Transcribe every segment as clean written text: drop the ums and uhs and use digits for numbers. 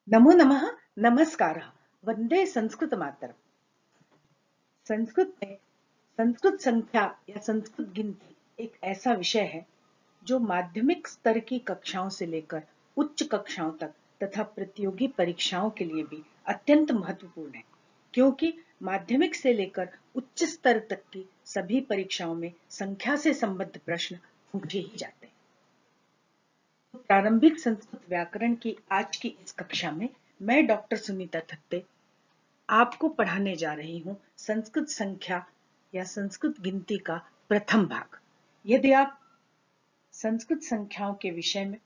नमो नमः, नमस्कारः, वंदे संस्कृत मातरम। संस्कृत में संस्कृत संख्या या संस्कृत गिनती एक ऐसा विषय है जो माध्यमिक स्तर की कक्षाओं से लेकर उच्च कक्षाओं तक तथा प्रतियोगी परीक्षाओं के लिए भी अत्यंत महत्वपूर्ण है, क्योंकि माध्यमिक से लेकर उच्च स्तर तक की सभी परीक्षाओं में संख्या से संबद्ध प्रश्न पूछे ही जाते हैं। तो प्रारंभिक संस्कृत व्याकरण की आज की इस कक्षा में मैं डॉक्टर सुनीता थत्ते आपको पढ़ाने जा रही हूं संस्कृत संख्या या संस्कृत गिनती का प्रथम भाग। यदि आप संस्कृत संख्याओं के विषय में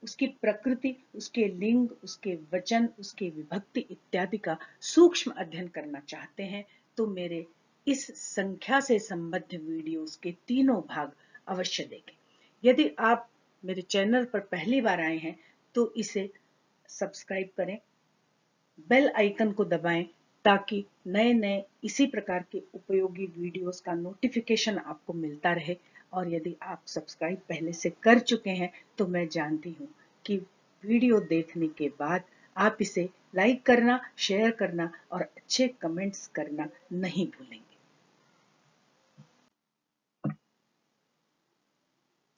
उसकी प्रकृति, उसके लिंग, उसके वचन, उसकी विभक्ति इत्यादि का सूक्ष्म अध्ययन करना चाहते हैं तो मेरे इस संख्या से संबद्ध वीडियोस के तीनों भाग अवश्य देखें। यदि आप मेरे चैनल पर पहली बार आए हैं तो इसे सब्सक्राइब करें, बेल आइकन को दबाएं ताकि नए नए इसी प्रकार के उपयोगी वीडियोस का नोटिफिकेशन आपको मिलता रहे। और यदि आप सब्सक्राइब पहले से कर चुके हैं तो मैं जानती हूँ कि वीडियो देखने के बाद आप इसे लाइक करना, शेयर करना और अच्छे कमेंट्स करना नहीं भूलेंगे।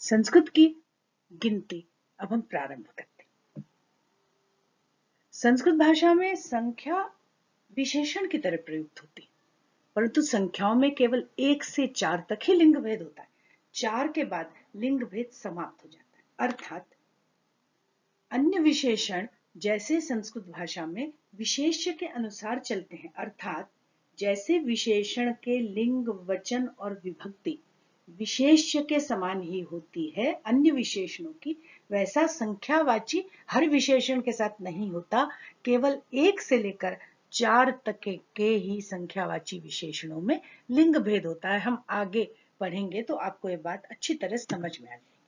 संस्कृत की गिनती अब हम प्रारंभ करते हैं। संस्कृत भाषा में संख्या विशेषण की तरह प्रयुक्त होती है, परंतु संख्याओं में केवल 1 से 4 तक ही लिंग भेद होता है। 4 के बाद लिंग भेद समाप्त हो जाता है। अर्थात अन्य विशेषण जैसे संस्कृत भाषा में विशेष्य के अनुसार चलते हैं, अर्थात जैसे विशेषण के लिंग, वचन और विभक्ति विशेष्य के समान ही होती है अन्य विशेषणों की, वैसा संख्यावाची हर विशेषण के साथ नहीं होता। केवल 1 से लेकर 4 तक के ही संख्यावाची विशेषणों में लिंग भेद होता है। हम आगे पढ़ेंगे तो आपको यह बात अच्छी तरह समझ में आ जाएगी।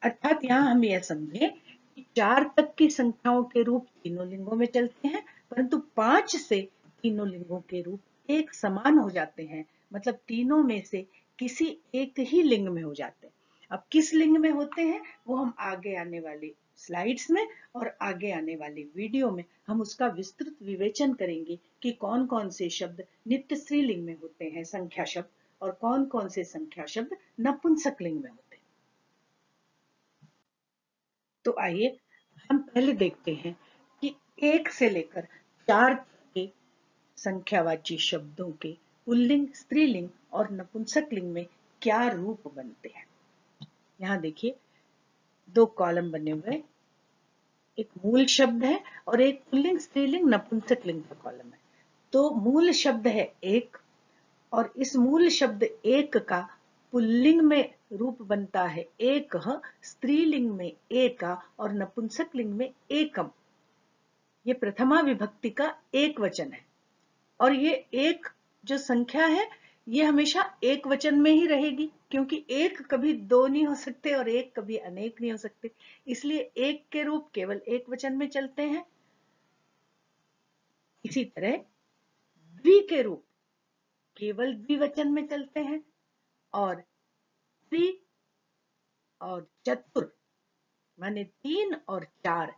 अर्थात यहाँ हम यह समझें कि 4 तक की संख्याओं के रूप तीनों लिंगों में चलते हैं, परंतु 5 से तीनों लिंगों के रूप एक समान हो जाते हैं, मतलब तीनों में से किसी एक ही लिंग में हो जाते हैं। अब किस लिंग में होते हैं वो हम आगे आने वाली स्लाइड्स में और आगे आने वाली वीडियो में हम उसका विस्तृत विवेचन करेंगे कि कौन कौन से शब्द नित्य स्त्रीलिंग में होते हैं संख्या शब्द, और कौन कौन से संख्या शब्द नपुंसक लिंग में होते हैं। तो आइए हम पहले देखते हैं कि 1 से लेकर 4 के संख्यावाची शब्दों के पुल्लिंग, स्त्रीलिंग और नपुंसक लिंग में क्या रूप बनते हैं। यहाँ देखिए 2 कॉलम बने हुए, एक मूल शब्द है और एक पुल्लिंग, स्त्रीलिंग, नपुंसक लिंग का कॉलम है। तो मूल शब्द है एक, और इस मूल शब्द एक का पुल्लिंग में रूप बनता है एक, स्त्रीलिंग में एका और नपुंसक लिंग में एकम। ये प्रथमा विभक्ति का एक वचन है, और ये एक जो संख्या है ये हमेशा एक वचन में ही रहेगी, क्योंकि एक कभी दो नहीं हो सकते और एक कभी अनेक नहीं हो सकते, इसलिए एक के रूप केवल एक वचन में चलते हैं। इसी तरह द्वि के रूप केवल द्विवचन में चलते हैं, और त्रि और चतुर माने 3 और 4,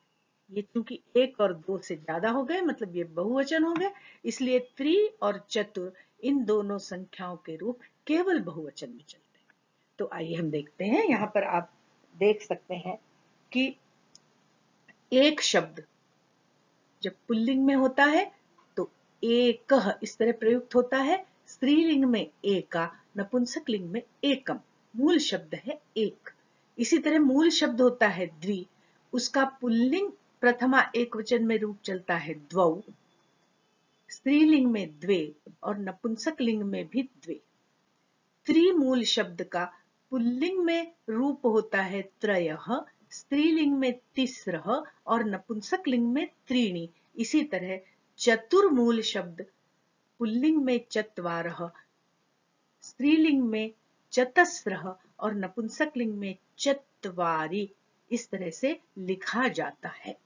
ये चूंकि 1 और 2 से ज्यादा हो गए मतलब ये बहुवचन हो गए, इसलिए त्रि और चतुर इन दोनों संख्याओं के रूप केवल बहुवचन में चलते हैं। तो आइए हम देखते हैं। यहाँ पर आप देख सकते हैं कि एक शब्द जब पुल्लिंग में होता है तो एक इस तरह प्रयुक्त होता है, स्त्रीलिंग में एका, नपुंसक लिंग में एकम। मूल शब्द है एक। इसी तरह मूल शब्द होता है द्वि, उसका पुल्लिंग प्रथमा एक वचन में रूप चलता है द्वौ, स्त्रीलिंग में द्वे और नपुंसक लिंग में भी द्वे। त्रिमूल शब्द का पुल्लिंग में रूप होता है त्रयः, स्त्रीलिंग में तिस्रः और नपुंसक लिंग में त्रीणि। इसी तरह चतुर्मूल शब्द पुल्लिंग में चत्वारः, स्त्रीलिंग में चतस्रः और नपुंसक लिंग में चत्वारि, इस तरह से लिखा जाता है।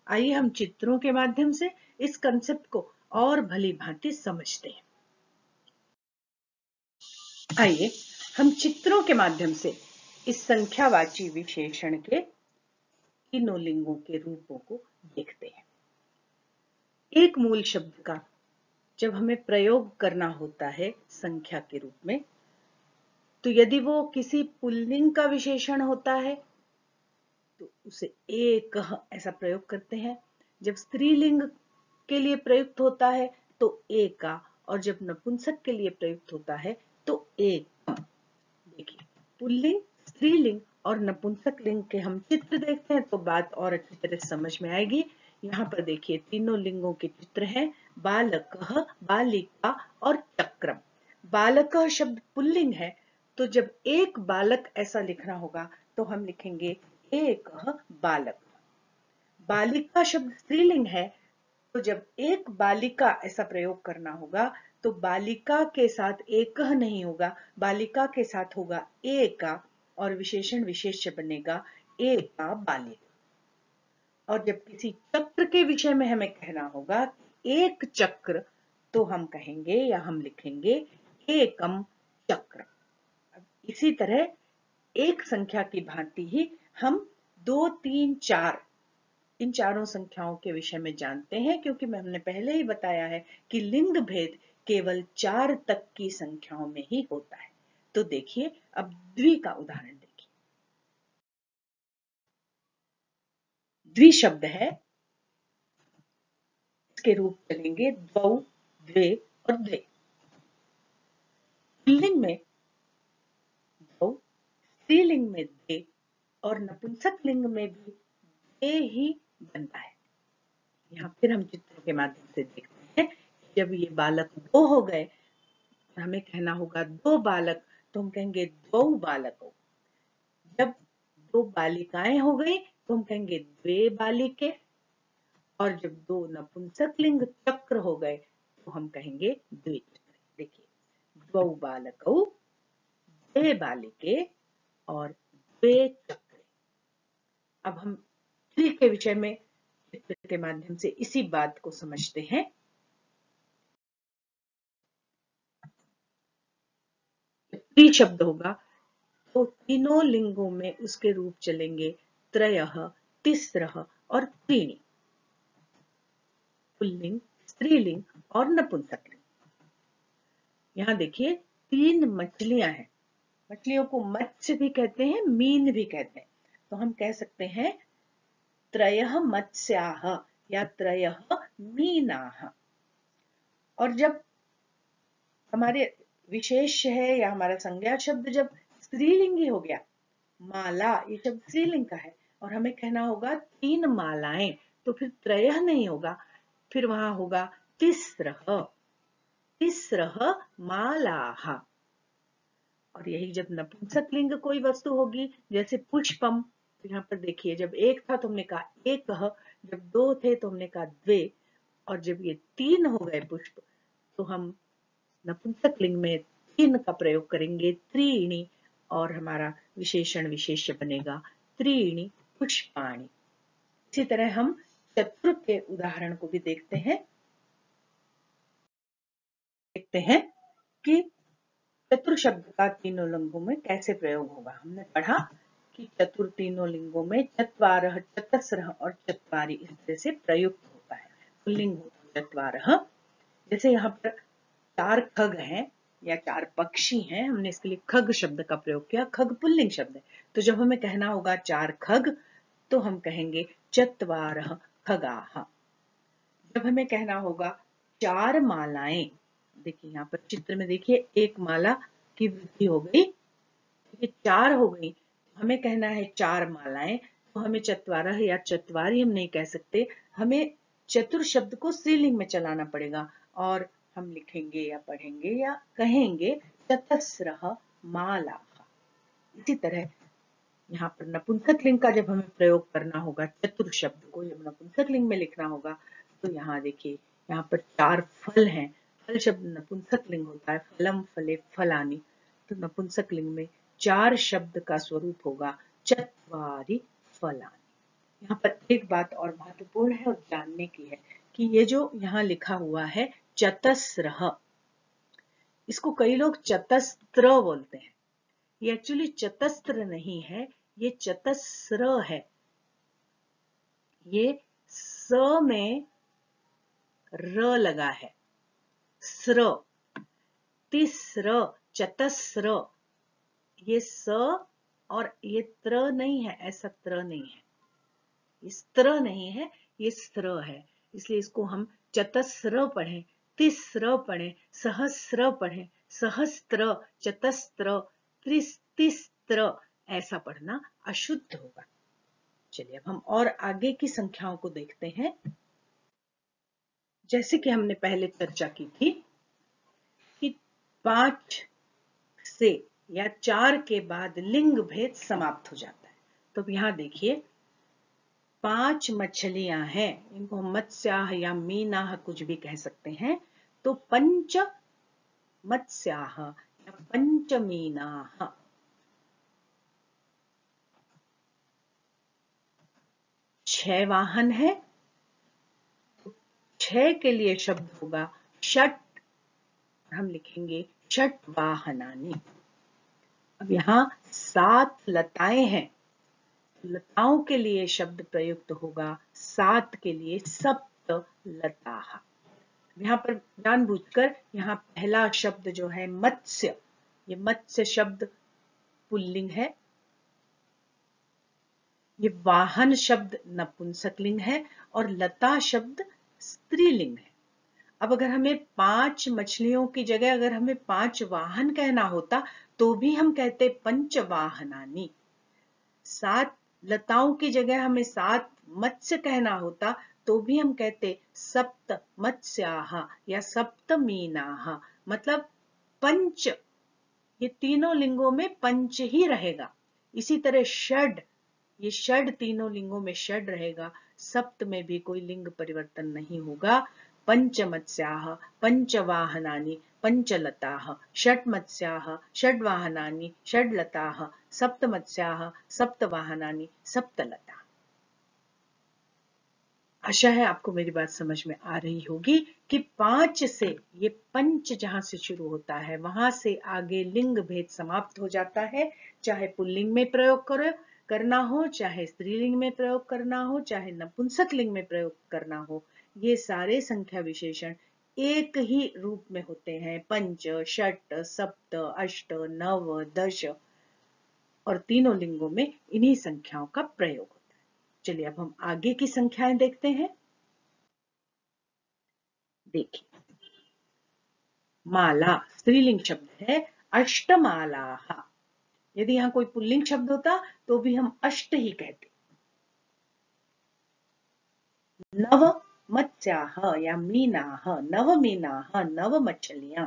आइए हम चित्रों के माध्यम से इस कंसेप्ट को और भली भांति समझते हैं। आइए हम चित्रों के माध्यम से इस संख्यावाची विशेषण के तीनों लिंगों के रूपों को देखते हैं। एक मूल शब्द का जब हमें प्रयोग करना होता है संख्या के रूप में, तो यदि वो किसी पुल्लिंग का विशेषण होता है तो उसे एक ऐसा प्रयोग करते हैं। जब स्त्रीलिंग के लिए प्रयुक्त होता है तो एका, और जब नपुंसक के लिए प्रयुक्त होता है तो एकम। देखिए, पुल्लिंग, स्त्रीलिंग और नपुंसक लिंग के हम चित्र देखते हैं तो बात और अच्छी तरह समझ में आएगी। यहाँ पर देखिए तीनों लिंगों के चित्र हैं, बालकः, बालिका और चक्रम। बालकः शब्द पुल्लिंग है, तो जब एक बालक ऐसा लिखना होगा तो हम लिखेंगे एक बालक। बालिका शब्द स्त्रीलिंग है, तो जब एक बालिका ऐसा प्रयोग करना होगा तो बालिका के साथ एक नहीं होगा, बालिका के साथ होगा एका, और विशेषण विशेष्य बनेगा एका बालिका। और जब किसी चक्र के विषय में हमें कहना होगा एक चक्र, तो हम कहेंगे या हम लिखेंगे एकम चक्र। इसी तरह एक संख्या की भांति ही हम 2, 3, 4 इन चारों संख्याओं के विषय में जानते हैं, क्योंकि हमने पहले ही बताया है कि लिंग भेद केवल 4 तक की संख्याओं में ही होता है। तो देखिए, अब द्वि का उदाहरण देखिए। द्वि शब्द है, इसके रूप चलेंगे द्वौ, द्वे और द्वे। पुल्लिंग में द्वौ, स्त्रीलिंग में द्वे और नपुंसक लिंग में भी द्वे ही बनता है। यहाँ फिर हम चित्रों के माध्यम से देखते हैं। जब ये बालक दो हो गए, हमें कहना होगा दो बालक, तो हम कहेंगे द्वौ बालकों। जब दो बालिकाएं हो गई तो हम कहेंगे द्वे बालिके, और जब दो नपुंसक लिंग चक्र हो गए तो हम कहेंगे द्विचक्र। देखिए, द्वौ बालकौ, द्वे बालिके और द्वे चक्रे। अब हम ट्री के विषय में चित्र के माध्यम से इसी बात को समझते हैं। ट्री शब्द होगा तो तीनों लिंगों में उसके रूप चलेंगे त्रयः, तिस्रः और त्रीणि। पुल्लिंग, स्त्रीलिंग और नपुंसकलिंग। यहाँ देखिए 3 मछलियां हैं। मछलियों को मत्स्य भी कहते हैं, मीन भी कहते हैं। तो हम कह सकते हैं त्रयः मत्स्याः या त्रयः मीनाः। और जब हमारे विशेष है या हमारा संज्ञा शब्द जब स्त्रीलिंगी हो गया, माला ये शब्द स्त्रीलिंग का है और हमें कहना होगा 3 मालाएं, तो फिर त्रयः नहीं होगा, फिर वहां होगा तिस्रः, तिस्रः मालाः। और यही जब नपुंसक लिंग कोई वस्तु होगी, जैसे पुष्पम, तो यहाँ पर देखिए जब एक था तो हमने कहा एक, जब दो थे तो हमने कहा द्वे, और जब ये 3 हो गए पुष्प तो हम नपुंसक लिंग में 3 का प्रयोग करेंगे त्रीणि, और हमारा विशेषण विशेष्य बनेगा त्रीणि पुष्पाणि। इसी तरह हम चतुर के उदाहरण को भी देखते हैं कि चतुर शब्द का तीनों लिंगों में कैसे प्रयोग होगा। हमने पढ़ा कि चतुर तीनों लिंगों में चत्वारः, चतस्रः और चत्वारि इस तरह से प्रयुक्त होता है। पुल्लिंग होता है चत्वारः। जैसे यहाँ पर 4 खग हैं या 4 पक्षी हैं, हमने इसके लिए खग शब्द का प्रयोग किया। खग पुल्लिंग शब्द है, तो जब हमें कहना होगा 4 खग तो हम कहेंगे चत्वारः खगाः। जब हमें कहना होगा 4 मालाएं, देखिए यहाँ पर चित्र में देखिए एक माला की वृद्धि हो गई, ये 4 हो गई, हमें कहना है 4 मालाएं, तो हमें चत्वारः या चत्वारि हम नहीं कह सकते, हमें चतुर शब्द को स्त्रीलिंग में चलाना पड़ेगा और हम लिखेंगे या पढ़ेंगे या कहेंगे चतस्रः मालाः। इसी तरह यहाँ पर नपुंसक लिंग का जब हमें प्रयोग करना होगा, चतुर शब्द को जब नपुंसक लिंग में लिखना होगा, तो यहाँ देखिए यहाँ पर 4 फल हैं। फल शब्द नपुंसक लिंग होता है, फलम फले फलानि, तो नपुंसक लिंग में 4 शब्द का स्वरूप होगा चत्वारि फलानि। यहाँ पर एक बात और महत्वपूर्ण है और जानने की है कि ये जो यहाँ लिखा हुआ है चतस्रः, इसको कई लोग चतस्त्र बोलते हैं। ये एक्चुअली चतस्त्र नहीं है, ये चतस्र है। ये स में र लगा है, स्र, तिस्र, चतस्र, ये स और ये त्र नहीं है, ऐसा त्र नहीं है, ये स्त्र नहीं है, ये स्त्र है, इसलिए इसको हम चतस्र पढ़ें, तिस्र पढ़ें, सहस्र पढ़ें, सहस्त्र, चतस्त्र, तिस्त्र, ऐसा पढ़ना अशुद्ध होगा। चलिए अब हम और आगे की संख्याओं को देखते हैं। जैसे कि हमने पहले चर्चा की थी कि 5 से या 4 के बाद लिंग भेद समाप्त हो जाता है। तो यहां देखिए 5 मछलियां हैं, इनको हम मत्स्याह या मीनाह कुछ भी कह सकते हैं। तो पंच मत्स्याह या पंच मीनाह, 6 वाहन है, तो 6 के लिए शब्द होगा षट, हम लिखेंगे षट वाहनानि। अब यहाँ 7 लताएं हैं, लताओं के लिए शब्द प्रयुक्त होगा 7 के लिए सप्त लताः। यहाँ पर जानबूझकर यहाँ पहला शब्द जो है मत्स्य, ये मत्स्य शब्द पुल्लिंग है, ये वाहन शब्द नपुंसकलिंग है और लता शब्द स्त्रीलिंग है। अब अगर हमें 5 मछलियों की जगह अगर हमें 5 वाहन कहना होता तो भी हम कहते पंचवाहनानि। 7 लताओं की जगह हमें 7 मत्स्य कहना होता तो भी हम कहते सप्त मत्स्याः या सप्त मीनाः। मतलब पंच, ये तीनों लिंगों में पंच ही रहेगा। इसी तरह षड, ये षड तीनों लिंगों में षड रहेगा, सप्त में भी कोई लिंग परिवर्तन नहीं होगा। पंचमत्स्याः पंचवाहनानि पंचलताः, षट्मत्स्याः षड्वाहनानि षड्लताः, सप्तमत्स्याः सप्तवाहनानि सप्तलताः। आशा है आपको मेरी बात समझ में आ रही होगी कि 5 से ये पंच जहां से शुरू होता है वहां से आगे लिंग भेद समाप्त हो जाता है। चाहे पुल्लिंग में प्रयोग करना हो, चाहे स्त्रीलिंग में प्रयोग करना हो, चाहे नपुंसक लिंग में प्रयोग करना हो, ये सारे संख्या विशेषण एक ही रूप में होते हैं। पंच, षट, सप्त, अष्ट, नव, दश, और तीनों लिंगों में इन्हीं संख्याओं का प्रयोग होता है। चलिए अब हम आगे की संख्याएं देखते हैं। देखिए माला स्त्रीलिंग शब्द है, अष्टमालाः। यदि यहां कोई पुल्लिंग शब्द होता तो भी हम अष्ट ही कहते। नव मत्स्याः या मीनाः, नव मीनाः, नव मछलियां।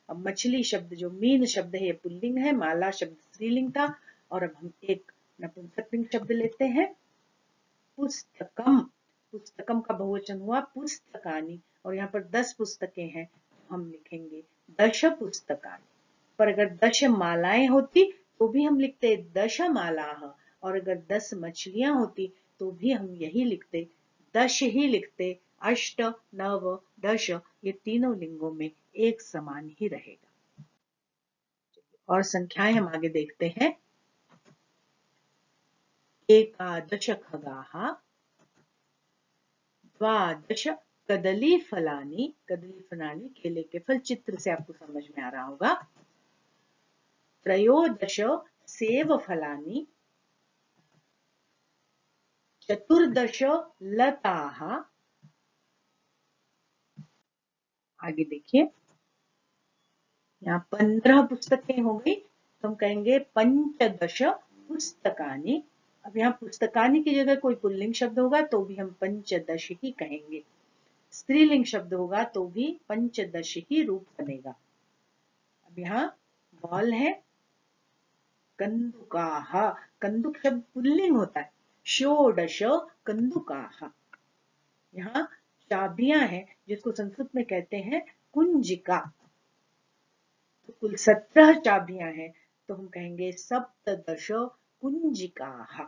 अब मछली शब्द जो मीन शब्द है ये पुल्लिंग है, माला शब्द स्त्रीलिंग था, और अब हम एक नपुंसकलिंग शब्द लेते हैं पुस्तकम। पुस्तकम का बहुवचन हुआ पुस्तकानि, और यहाँ पर 10 पुस्तकें हैं, हम लिखेंगे दश पुस्तकानि। पर अगर 10 मालाएं होती तो भी हम लिखते दश मालाः, और अगर 10 मछलियां होती तो भी हम यही लिखते, दश ही लिखते। अष्ट, नव, दश, ये तीनों लिंगों में एक समान ही रहेगा। और संख्याएं हम आगे देखते हैं। एकादश खगाः, द्वादश कदलीफलानि, कदलीफलानि केले के फल, चित्र से आपको समझ में आ रहा होगा। त्रयोदश सेवफलानि, चतुर्दश लताः। आगे देखिए यहाँ 15 पुस्तकें हो गई, तो हम कहेंगे पंचदश पुस्तकानि। अब यहाँ पुस्तकानि की जगह कोई पुल्लिंग शब्द होगा तो भी हम पंचदश ही कहेंगे, स्त्रीलिंग शब्द होगा तो भी पंचदश ही रूप बनेगा। अब यहाँ बॉल है, कंदुकाः, कंदुक शब्द पुल्लिंग होता है, षोडश कंदुकाः। यहाँ चाबियां हैं जिसको संस्कृत में कहते हैं कुंजिका, तो कुल 17 चाबियां हैं, तो हम कहेंगे सप्तदश कुंजिकाः।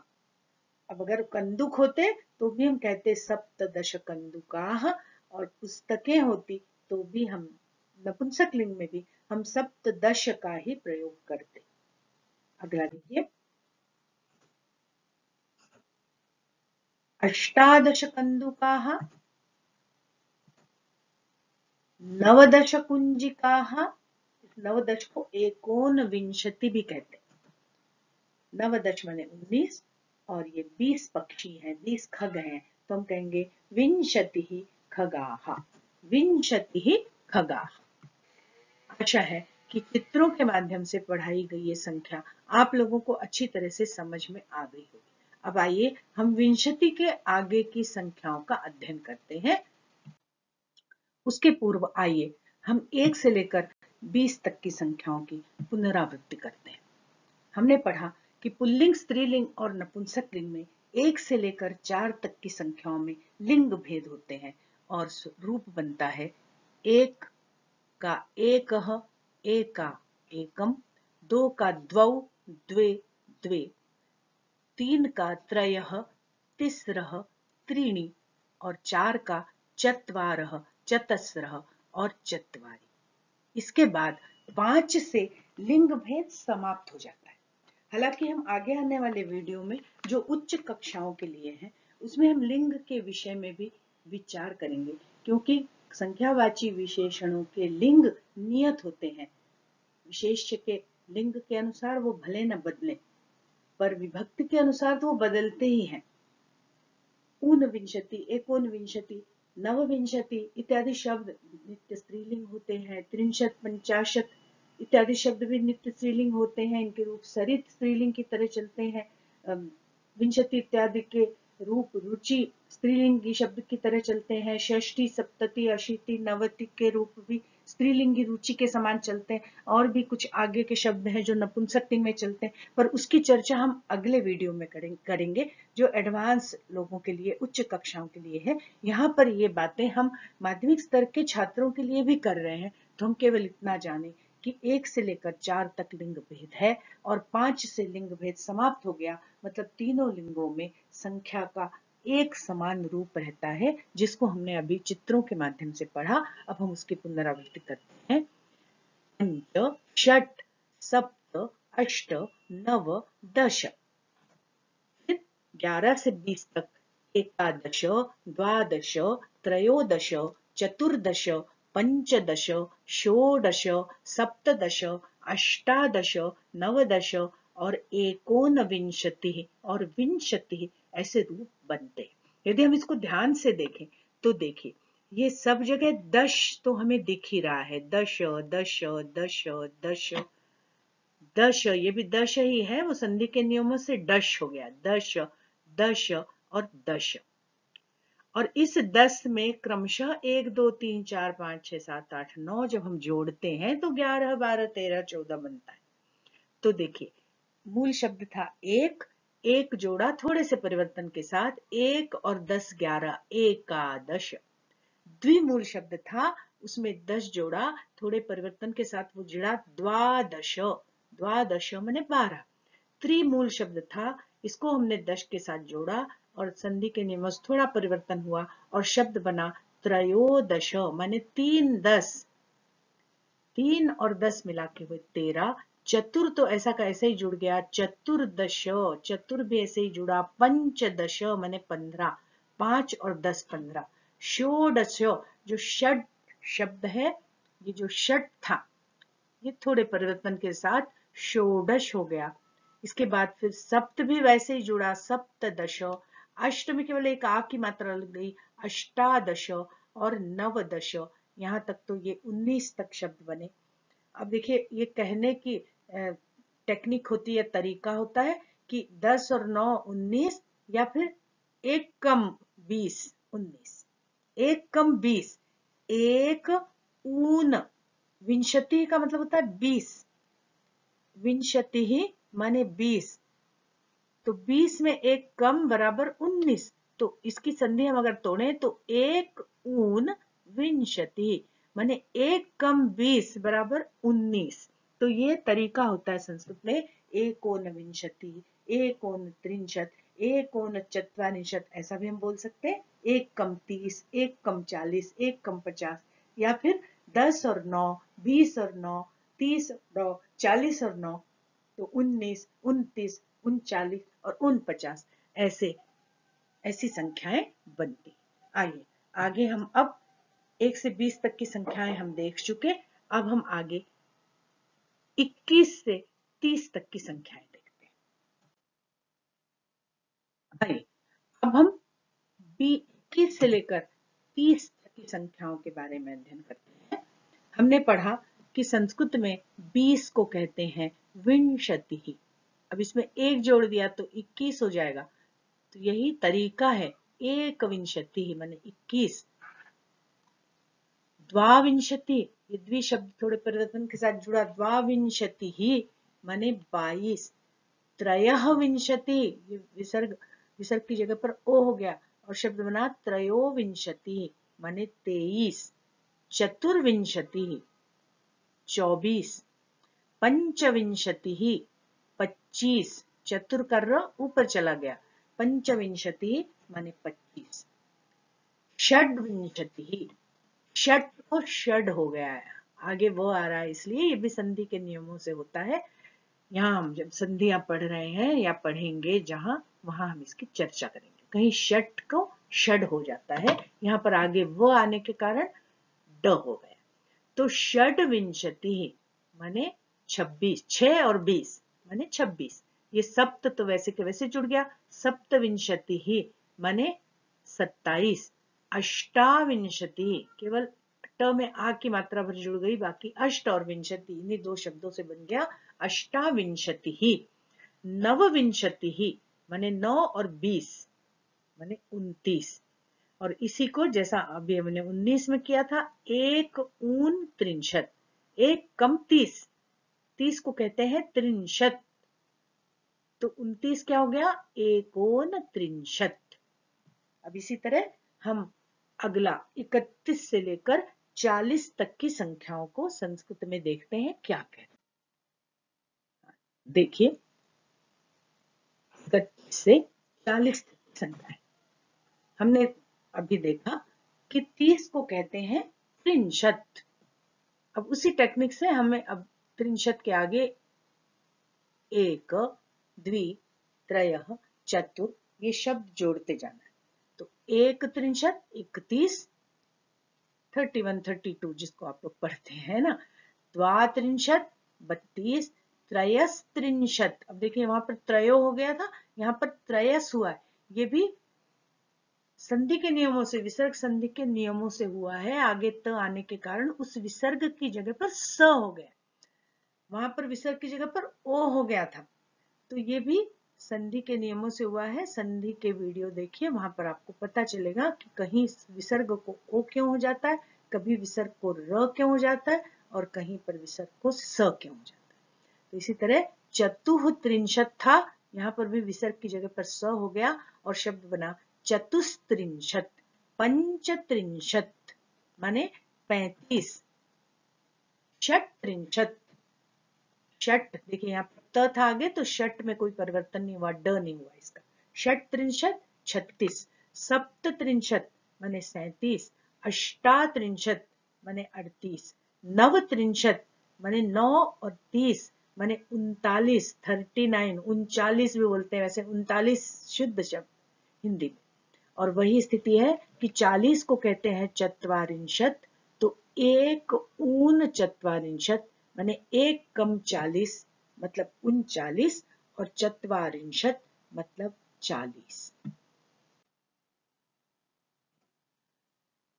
अब अगर कंदुक होते तो भी हम कहते सप्तदश कंदुकाः, और पुस्तकें होती तो भी हम नपुंसक लिंग में भी हम सप्तदश का ही प्रयोग करते। अगला देखिए अष्टादश कंदुकाः, नवदश कुंजिकाः, नवदश को एकोनविंशति भी कहते हैं। नवदश माने 19 और ये 20 पक्षी हैं, 20 खग हैं, तो हम कहेंगे विंशतिः खगाः, विंशतिः खगाः। आशा है कि चित्रों के माध्यम से पढ़ाई गई ये संख्या आप लोगों को अच्छी तरह से समझ में आ गई होगी। अब आइए हम विंशति के आगे की संख्याओं का अध्ययन करते हैं। उसके पूर्व आइए हम 1 से लेकर 20 तक की संख्याओं की पुनरावृत्ति करते हैं। हमने पढ़ा कि पुल्लिंग, स्त्रीलिंग और नपुंसक लिंग में 1 से लेकर 4 तक की संख्याओं में लिंग भेद होते हैं और रूप बनता है 1 का एकः, एका एकम, 2 का द्वौ, द्वे द्वे, 3 का त्रयः, तिस्रः त्रीणि और 4 का चत्वारः, चतस्रः और चत्वारि। इसके बाद 5 से लिंग भेद समाप्त हो जाता है। हालांकि हम आगे आने वाले वीडियो में जो उच्च कक्षाओं के लिए हैं उसमें हम लिंग के विषय में भी विचार करेंगे, क्योंकि संख्यावाची विशेषणों के लिंग नियत होते हैं। विशेष्य के लिंग के अनुसार वो भले न बदले, पर विभक्ति के अनुसार तो वो बदलते ही हैं। ऊनविंशति, एकोनविंशति, नवविंशति इत्यादि शब्द नित्य स्त्रीलिंग होते हैं। त्रिंशत, पंचाशत इत्यादि शब्द भी नित्य स्त्रीलिंग होते हैं। इनके रूप सरित स्त्रीलिंग की तरह चलते हैं। विंशति इत्यादि के रूप रुचि स्त्रीलिंगी शब्द की तरह चलते हैं। षष्ठी, सप्तति, अशीति, नवति के रूप भी स्त्रीलिंगी रुचि के समान चलते हैं। और भी कुछ आगे के शब्द हैं जो नपुंसक लिंग में चलते हैं, पर उसकी चर्चा हम अगले वीडियो में करेंगे जो एडवांस लोगों के लिए, उच्च कक्षाओं के लिए है। यहाँ पर ये बातें हम माध्यमिक स्तर के छात्रों के लिए भी कर रहे हैं, तो हम केवल इतना जाने कि 1 से लेकर 4 तक लिंग भेद है और 5 से लिंग भेद समाप्त हो गया, मतलब तीनों लिंगों में संख्या का एक समान रूप रहता है, जिसको हमने अभी चित्रों के माध्यम से पढ़ा। अब हम उसकी पुनरावृत्ति करते हैं। पंच, षट, सप्त, अष्ट, नव, दश। 11 से 20 तक एकादश, द्वादश, त्रयोदश, चतुर्दश, पंचदश, षोडश, सप्तदश, अष्टादश, नवदश और एकोनविंशति और विंशति ऐसे रूप बनते हैं। यदि हम इसको ध्यान से देखें तो देखिए ये सब जगह दश तो हमें दिख ही रहा है। दश दश दश दश दश, ये भी दश ही है, वो संधि के नियमों से डश हो गया। दश, दश और दश। और इस 10 में क्रमशः 1 2 3 4 5 6 7 8 9 जब हम जोड़ते हैं तो 11 12 13 14 बनता है। तो देखिए मूल शब्द था एक, एक जोड़ा थोड़े से परिवर्तन के साथ, 1 और 10 11, एकादश। द्विमूल शब्द था, उसमें 10 जोड़ा, थोड़े परिवर्तन के साथ वो जुड़ा, द्वादश, द्वादश माने 12। त्रिमूल शब्द था, इसको हमने 10 के साथ जोड़ा और संधि के नियम से थोड़ा परिवर्तन हुआ और शब्द बना त्रयोदश, माने 3 10, 3 और 10 मिला के हुए 13। चतुर तो ऐसा का ऐसे ही जुड़ गया, चतुर्दश, चतुर भी ऐसे ही जुड़ा। पंचदश माने 15, 5 और 10 15। षोडश, जो षड शब्द है, ये जो षट था ये थोड़े परिवर्तन के साथ षोडश हो गया। इसके बाद फिर सप्त भी वैसे ही जुड़ा, सप्तदश। अष्ट में केवल एक आ की मात्रा लग गई, अष्टादश और नवदश। यहाँ तक तो ये 19 तक शब्द बने। अब देखिए ये कहने की टेक्निक होती है, तरीका होता है कि 10 और 9 19 या फिर 1 कम 20 19, 1 कम 20, 1 ऊन, विंशति का मतलब होता है 20, विंशति ही माने 20, तो 20 में 1 कम बराबर 19। तो इसकी संधि हम अगर तोड़ें तो 1 ऊन विंशति माने 1 कम 20 बराबर 19। तो ये तरीका होता है संस्कृत में, एकोनविंशति, एकोनत्रिंशत्, एकोनचत्वारिंशत्, ऐसा भी हम बोल सकते हैं। 1 कम 30, 1 कम 40, 1 कम 50, या फिर 10 और 9, 20 और 9, 30 और 9, 40 और 9, तो 19, 29, 39 और 49 ऐसे ऐसी संख्याएं बनती। आइए आगे हम अब 1 से 20 तक की संख्याएं हम देख चुके। अब हम आगे 21 से 30 तक की संख्याएं देखते हैं। आइए अब हम 21 से लेकर 30 तक की संख्याओं के बारे में अध्ययन करते हैं। हमने पढ़ा कि संस्कृत में 20 को कहते हैं विंशतिः। अब इसमें एक जोड़ दिया तो 21 हो जाएगा, तो यही तरीका है। एकविंशतिः माने 21। द्वाविंशति, ये द्वि शब्द थोड़े परिवर्तन के साथ जुड़ा। द्वाविंशतिः माने 22। त्रयःविंशति, ये विसर्ग की जगह पर ओ हो गया और शब्द बना त्रयोविंशति माने 23। चतुर्विंशतिः 24। पंचविंशतिः 25। चतुर कर र ऊपर चला गया, पंचविंशतिः माने 25। षड्विंशतिः, षट को षड हो गया है, आगे वो आ रहा है, इसलिए ये भी संधि के नियमों से होता है। यहाँ हम जब संधियां पढ़ रहे हैं या पढ़ेंगे जहां, वहां हम इसकी चर्चा करेंगे। कहीं षट को षड हो जाता है, यहाँ पर आगे वो आने के कारण ड हो गया। तो षड्विंशति माने 26, 6 और 20 माने 26। ये सप्त तो वैसे के वैसे जुड़ गया। सप्तविंशति ही माने 27। अष्टाविंशति, केवल ट में आ की मात्रा भर जुड़ गई, बाकी अष्ट और विंशति इन्हीं दो शब्दों से बन गया अष्टाविंशति ही। नवविंशति ही माने 9 और 20 माने 29। और इसी को जैसा अभी हमने 19 में किया था, एक ऊन त्रिंशत, एक कम 30, 30 को कहते हैं त्रिंशत, तो 29 क्या हो गया, एकोन त्रिंशत। अब इसी तरह हम अगला 31 से लेकर 40 तक की संख्याओं को संस्कृत में देखते हैं क्या कहते हैं। देखिए 31 से 40 तक की संख्याएं हमने अभी देखा कि 30 को कहते हैं त्रिंशत। अब उसी टेक्निक से हमें अब त्रिंशत के आगे एक, द्वि, त्रयः, चतुर ये शब्द जोड़ते जाना है। तो एक त्रिंशत 31, 31, 32 जिसको आप लोग पढ़ते हैं ना। द्वात्रिंशत 32, त्रयस्त्रिंशत, अब देखिए वहां पर त्रयो हो गया था, यहाँ पर त्रयस हुआ है। ये भी संधि के नियमों से, विसर्ग संधि के नियमों से हुआ है। आगे त आने के कारण उस विसर्ग की जगह पर स हो गया, वहां पर विसर्ग की जगह पर ओ हो गया था। तो ये भी संधि के नियमों से हुआ है। संधि के वीडियो देखिए, वहां पर आपको पता चलेगा कि कहीं विसर्ग को ओ क्यों हो जाता है, कभी विसर्ग को र क्यों हो जाता है, और कहीं पर विसर्ग को स क्यों हो जाता है। तो इसी तरह चतुः त्रिंशत था, यहाँ पर भी विसर्ग की जगह पर स हो गया और शब्द बना चतुस्त्रिंशत। पंचत्रिंशत माने 35। षट्त्रिंशत, षट देखिए यहाँ त था आगे, तो षट में कोई परिवर्तन नहीं हुआ, ड नहीं हुआ इसका। षट्त्रिंशत 36। सप्तत्रिंशत माने 37। अष्टात्रिंशत माने 38। नवत्रिंशत माने 9 और 30 माने 39, 39, 39 भी बोलते हैं वैसे, 39 शुद्ध शब्द हिंदी में। और वही स्थिति है कि 40 को कहते हैं चत्वारिंशत, तो एक ऊन चत्वारिंशत माने एक कम 40 मतलब 39, और चत्वारिंशत मतलब 40।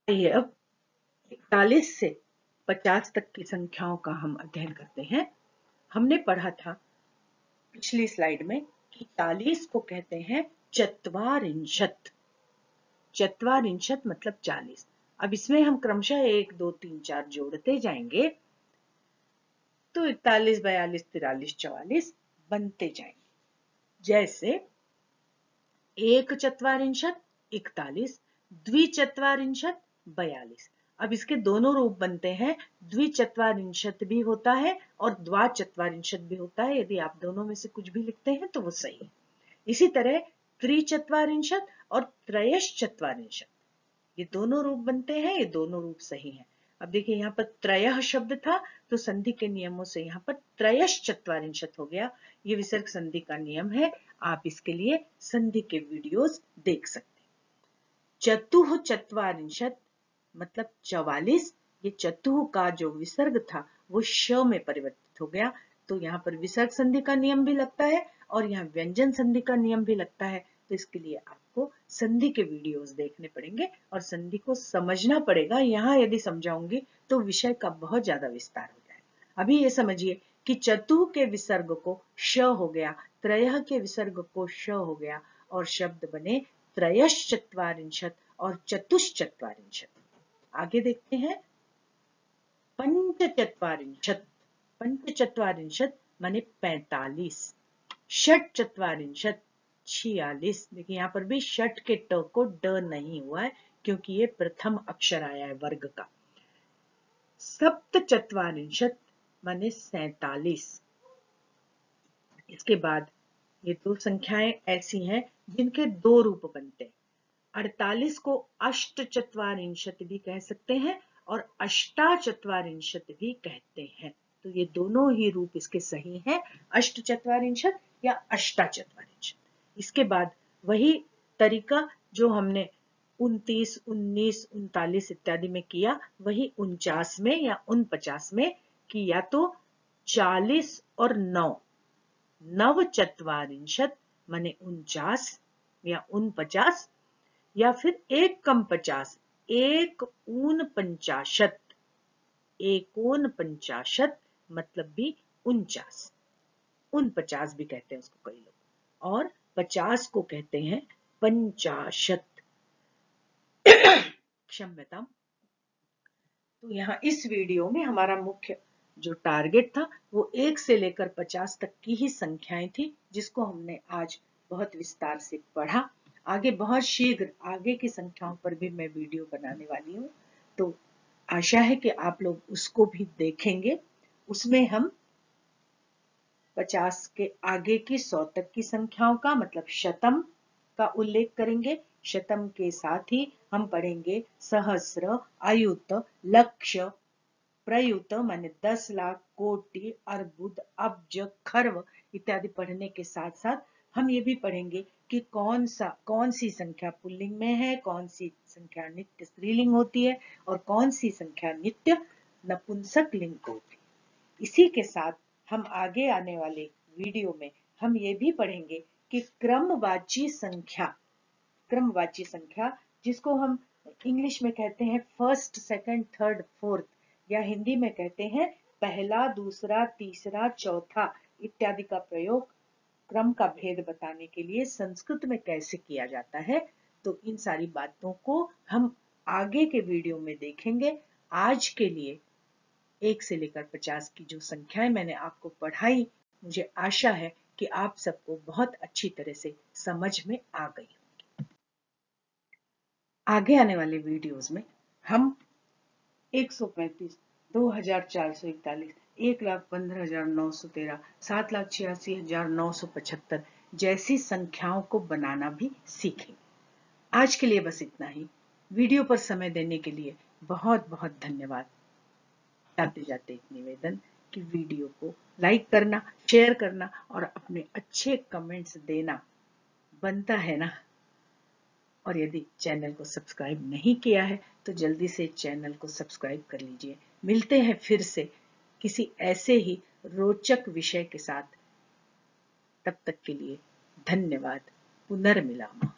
आइए अब 41 से 50 तक की संख्याओं का हम अध्ययन करते हैं। हमने पढ़ा था पिछली स्लाइड में कि 40 को कहते हैं चत्वारिंशत। चत्वारिंशत मतलब 40। अब इसमें हम क्रमशः 1, 2, 3, 4 जोड़ते जाएंगे, तो 41, 42, 43, 44 बनते जाएंगे। जैसे एक चत्वारिंशत 41, द्विचत्वारिंशत 42। अब इसके दोनों रूप बनते हैं, द्विचत्वारिंशत भी होता है और द्वाचत्वारिंशत भी होता है। यदि आप दोनों में से कुछ भी लिखते हैं तो वो सही है। इसी तरह त्रिचत्वारिंशत और त्रयश्चत्वारिंशत, ये दोनों रूप बनते हैं, ये दोनों रूप सही हैं। अब देखिए यहाँ पर त्रयः शब्द था, तो संधि के नियमों से यहाँ पर त्रयश्चत्वारिंशत हो गया। ये विसर्ग संधि का नियम है, आप इसके लिए संधि के वीडियोस देख सकते हैं। चतुः चत्वारिंशत मतलब 44, ये चतुः का जो विसर्ग था वो श में परिवर्तित हो गया। तो यहाँ पर विसर्ग संधि का नियम भी लगता है और यहाँ व्यंजन संधि का नियम भी लगता है। तो इसके लिए आपको संधि के वीडियोस देखने पड़ेंगे और संधि को समझना पड़ेगा। यहाँ यदि समझाऊंगी तो विषय का बहुत ज्यादा विस्तार हो जाएगा। अभी ये समझिए कि चतुः के विसर्ग को श हो गया, त्रयः के विसर्ग को श हो गया और शब्द बने त्रयश्चत्वारिंशत् और चतुश्चत्वारिंशत्। आगे देखते हैं पंचचत्वारिंशत्। पंचचत्वारिंशत् माने 45, षट्चत्वारिंशत् 46। देखिए यहाँ पर भी षट के ट को ड नहीं हुआ है क्योंकि ये प्रथम अक्षर आया है वर्ग का। सप्तचत्वारिंशत् माने 47। इसके बाद ये दो संख्याएं ऐसी हैं जिनके दो रूप बनते हैं। 48 को अष्टचत्वारिंशत् भी कह सकते हैं और अष्टाचत्वारिंशत् भी कहते हैं। तो ये दोनों ही रूप इसके सही हैं, अष्टचत्वारिंशत् या अष्टाचत्वारिंशत्। इसके बाद वही तरीका जो हमने 29, 19, 39 इत्यादि में किया, वही 49 में या 49 में कि या तो 40 और 9, नवचत्वारिंशत् माने 49 या 49, या फिर 1 कम 50, 1 ऊनपंचाशत्, 1 मतलब भी 49, 49 भी कहते हैं उसको कई लोग, और 50 को कहते हैं पंचाशत्। क्षम्यताम। तो यहाँ इस वीडियो में हमारा मुख्य जो टारगेट था वो 1 से लेकर 50 तक की ही संख्याएं थी, जिसको हमने आज बहुत विस्तार से पढ़ा। आगे बहुत शीघ्र आगे की संख्याओं पर भी मैं वीडियो बनाने वाली हूँ, तो आशा है कि आप लोग उसको भी देखेंगे। उसमें हम 50 के आगे की 100 तक की संख्याओं का मतलब शतम का उल्लेख करेंगे। शतम के साथ ही हम पढ़ेंगे सहस्र, अयुत, लक्ष, प्रयुत माने 10 लाख, कोटि, अर्बुद, अब्ज, खर्व इत्यादि पढ़ने के साथ साथ हम ये भी पढ़ेंगे कि कौन सी संख्या पुल्लिंग में है, कौन सी संख्या नित्य स्त्रीलिंग होती है और कौन सी संख्या नित्य नपुंसक लिंग होती है। इसी के साथ हम आगे आने वाले वीडियो में हम ये भी पढ़ेंगे कि क्रमवाची संख्या जिसको हम इंग्लिश में कहते हैं फर्स्ट, सेकंड, थर्ड, फोर्थ, या हिंदी में कहते हैं पहला, दूसरा, तीसरा, चौथा इत्यादि का प्रयोग क्रम का भेद बताने के लिए संस्कृत में कैसे किया जाता है। तो इन सारी बातों को हम आगे के वीडियो में देखेंगे। आज के लिए 1 से लेकर 50 की जो संख्याएं मैंने आपको पढ़ाई, मुझे आशा है कि आप सबको बहुत अच्छी तरह से समझ में आ गई। आगे आने वाले वीडियोस में हम 135, 2441, 1,15,913, 7,86,975 जैसी संख्याओं को बनाना भी सीखेंगे। आज के लिए बस इतना ही। वीडियो पर समय देने के लिए बहुत बहुत धन्यवाद। जाते जाते एक निवेदन कि वीडियो को लाइक करना, शेयर करना और अपने अच्छे कमेंट्स देना बनता है ना। और यदि चैनल को सब्सक्राइब नहीं किया है तो जल्दी से चैनल को सब्सक्राइब कर लीजिए। मिलते हैं फिर से किसी ऐसे ही रोचक विषय के साथ। तब तक के लिए धन्यवाद। पुनर्मिलामः।